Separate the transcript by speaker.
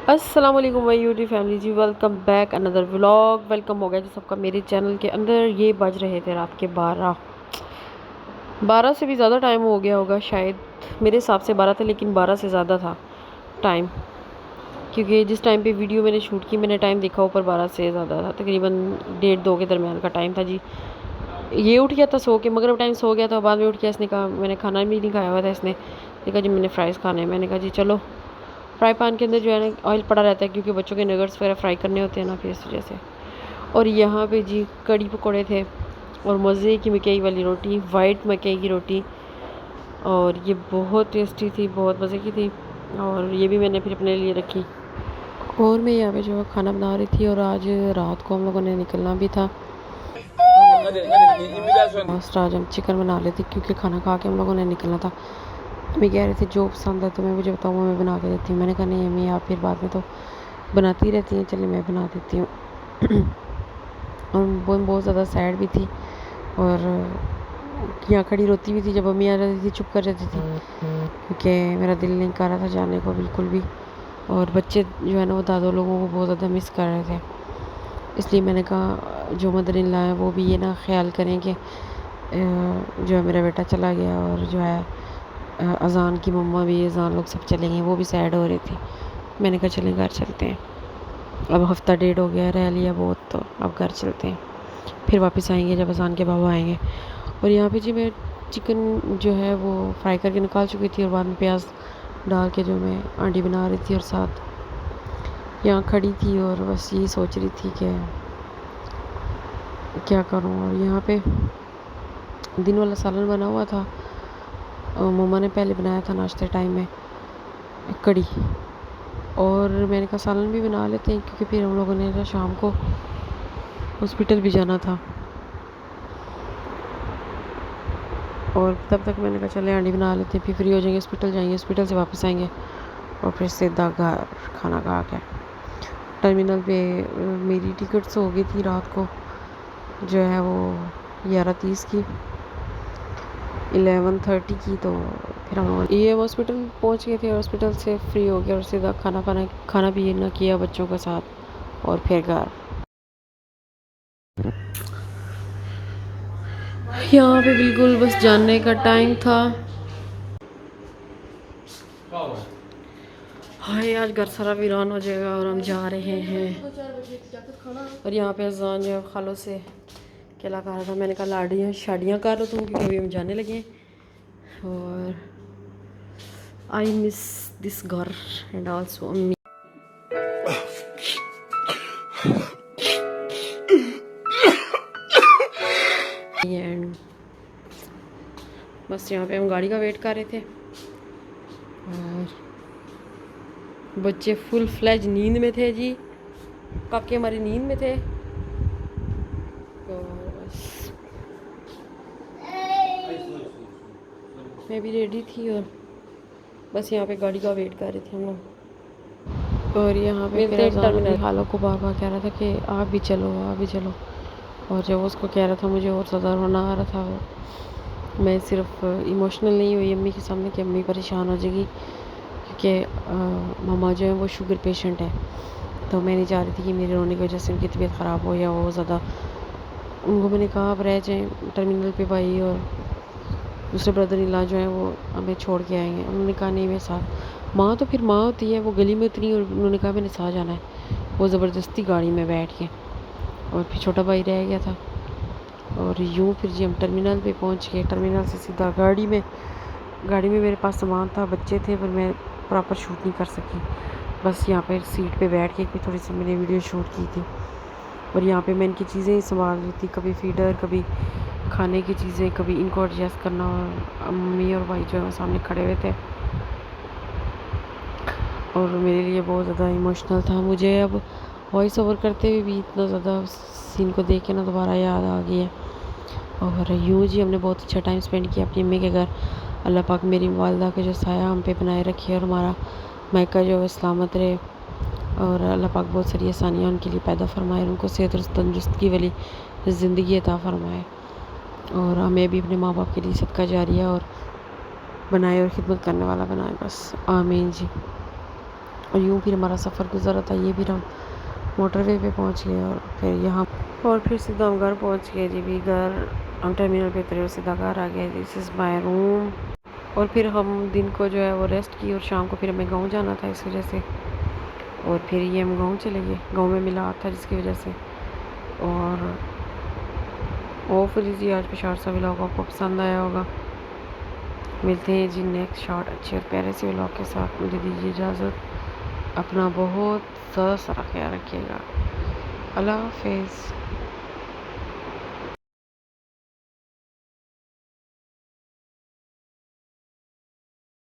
Speaker 1: अस्सलाम वालेकुम my YouTube family जी, welcome back another vlog. Welcome हो गया जी सबका मेरे चैनल के अंदर। ये बज रहे थे रात के 12 से भी ज़्यादा टाइम हो गया होगा शायद। मेरे हिसाब से 12 थे, लेकिन 12 से ज़्यादा था टाइम, क्योंकि जिस टाइम पे वीडियो मैंने शूट की मैंने टाइम देखा ऊपर 12 से ज़्यादा था, तकरीबन 1:30-2 के दरमियान का टाइम था जी। ये उठ गया था सो के, मगर टाइम सो गया था। बाद में उठ गया, इसने कहा मैंने खाना भी नहीं खाया हुआ था, इसने देखा जी मैंने फ़्राइज़ खाने हैं। मैंने कहा जी चलो। फ्राई पैन के अंदर जो है ना ऑयल पड़ा रहता है, क्योंकि बच्चों के नगर्स वगैरह फ्राई करने होते हैं ना, फिर इस वजह से। और यहाँ पे जी कड़ी पकौड़े थे और मज़े की मकई वाली रोटी, वाइट मकई की रोटी, और ये बहुत टेस्टी थी, बहुत मज़े की थी। और ये भी मैंने फिर अपने लिए रखी। और मैं यहाँ पे जो है खाना बना रही थी, और आज रात को हम लोगों ने निकलना भी था। लास्ट आज हम चिकन बना लेते, क्योंकि खाना खा के हम लोगों ने निकलना था। अम्मी कह रहे थे जो पसंद है तुम्हें मुझे बताओ, मैं बना के देती हूँ। मैंने कहा नहीं अम्मी, आप फिर बाद में तो बनाती रहती हैं, चलिए मैं बना देती हूँ। और वो बहुत ज़्यादा सैड भी थी, और यहाँ खड़ी रोती भी थी। जब अम्मी आ जाती थी चुप कर जाती थी, क्योंकि मेरा दिल नहीं कर रहा था जाने को बिल्कुल भी। और बच्चे जो है ना वो दादो लोगों को बहुत ज़्यादा मिस कर रहे थे। इसलिए मैंने कहा जो मदर इन लॉ है वो भी ये ना ख्याल करें कि जो है मेरा बेटा चला गया, और जो है अज़ान की मम्मा भी, अज़ान लोग सब चलेंगे, वो भी सैड हो रही थी। मैंने कहा चलें घर चलते हैं, अब हफ़्ता डेढ़ हो गया, रह लिया बहुत, तो अब घर चलते हैं, फिर वापस आएंगे जब अज़ान के बाबा आएंगे। और यहाँ पे जी मैं चिकन जो है वो फ्राई करके निकाल चुकी थी, और बाद में प्याज डाल के जो मैं आंटी बना रही थी, और साथ यहाँ खड़ी थी और बस यही सोच रही थी कि क्या करूँ। और यहाँ पे दिन वाला सालन बना हुआ था, मम्मा ने पहले बनाया था नाश्ते टाइम में कड़ी, और मैंने कहा सालन भी बना लेते हैं, क्योंकि फिर हम लोगों ने शाम को हॉस्पिटल भी जाना था। और तब तक मैंने कहा चले आंटी बना लेते हैं, फिर फ्री हो जाएंगे, हॉस्पिटल जाएंगे, हॉस्पिटल से वापस आएंगे और फिर सीधा घर खाना खा के। टर्मिनल पे मेरी टिकट्स हो गई थी रात को, जो है वो 11:30 की, 11:30 की। तो फिर हम लोग ये हॉस्पिटल पहुंच गए थे, हॉस्पिटल से फ्री हो गया और सीधा खाना भी ना किया बच्चों के साथ, और फिर घर। यहाँ पे बिल्कुल बस जाने का टाइम था। हाय आज घर सारा वीरान हो जाएगा, और हम जा रहे हैं। और यहाँ पे अजान जो है खालों से केला खा रहा था। मैंने कहा लाड़ियाँ शादियाँ कर लो तुम, क्योंकि अभी हम जाने लगे हैं। और आई मिस दिस घर एंड आल्सो अम्मी। एंड बस यहाँ पे हम गाड़ी का वेट कर रहे थे, और बच्चे फुल फ्लैज नींद में थे जी, काके हमारी नींद में थे। और बस मैं भी रेडी थी, और बस यहाँ पे गाड़ी का वेट कर रहे थे हम लोग। और यहाँ पे फिर टर्मिनल हालों को बार बार कह रहा था कि आप भी चलो, आप भी चलो। और जब उसको कह रहा था मुझे और ज़्यादा रोना आ रहा था। मैं सिर्फ इमोशनल नहीं हुई अम्मी के सामने कि अम्मी परेशान हो जाएगी, क्योंकि मामा जो है वो शुगर पेशेंट है, तो मैं नहीं चाह रही थी कि मेरे रोने की वजह से उनकी तबीयत ख़राब हो या वो ज़्यादा। उनको मैंने कहा आप रह जाएँ टर्मिनल पे, भाई और दूसरे ब्रदर इन लॉ जो हैं वो हमें छोड़ के आएंगे। उन्होंने कहा नहीं मैं साथ। माँ तो फिर माँ होती है, वो गली में उतरी और उन्होंने कहा मैंने साथ जाना है, वो ज़बरदस्ती गाड़ी में बैठ के। और फिर छोटा भाई रह गया था, और यूँ फिर जी हम टर्मिनल पे पहुंच गए। टर्मिनल से सीधा गाड़ी में मेरे पास सामान था, बच्चे थे, पर मैं प्रॉपर शूट नहीं कर सकी। बस यहाँ पे सीट पे बैठ के थोड़ी सी मैंने वीडियो शूट की थी। और यहाँ पे मैं इनकी चीज़ें ही संभाल रही थी, कभी फीडर, कभी खाने की चीज़ें, कभी इनको एडजस्ट करना। और अम्मी और भाई जो है सामने खड़े हुए थे, और मेरे लिए बहुत ज़्यादा इमोशनल था। मुझे अब वॉइस ओवर करते हुए भी इतना ज़्यादा सीन को देख के ना दोबारा याद आ गई है। और यूँ जी हमने बहुत अच्छा टाइम स्पेंड किया अपनी अम्मी के घर। अल्लाह पाक मेरी वालदा के जो साया हम पे बनाए रखे, और हमारा मायका जो है सलामत रहे, और अल्लाह पाक बहुत सारी आसानियाँ उनके लिए पैदा फरमाए, उनको सेहत और तंदुरुस्ती वाली ज़िंदगी अता फरमाए, और हमें भी अपने माँ बाप के लिए सदका जारिया और बनाए और खिदमत करने वाला बनाए। बस आमीन जी। और यूँ फिर हमारा सफ़र गुजरा था। ये फिर हम मोटरवे पे पहुंच गए और फिर यहाँ और फिर सीधा हम घर पहुंच गए जी। भी घर हम टर्मिनल पे उतरे और सीधा घर आ गए। This is my room. और फिर हम दिन को जो है वो रेस्ट की और शाम को फिर हमें गाँव जाना था इस वजह से। और फिर ये हम गाँव चले गए। गाँव में मिला था जिसकी वजह से। और होपफुली जी आज पेशावर सा व्लॉग आपको पसंद आया होगा। मिलते हैं जी नेक्स्ट शॉर्ट अच्छे और प्यारे से व्लॉग के साथ। मुझे दीजिए इजाज़त। अपना बहुत ज़्यादा सारा ख्याल रखिएगा। अल्लाह हाफिज़।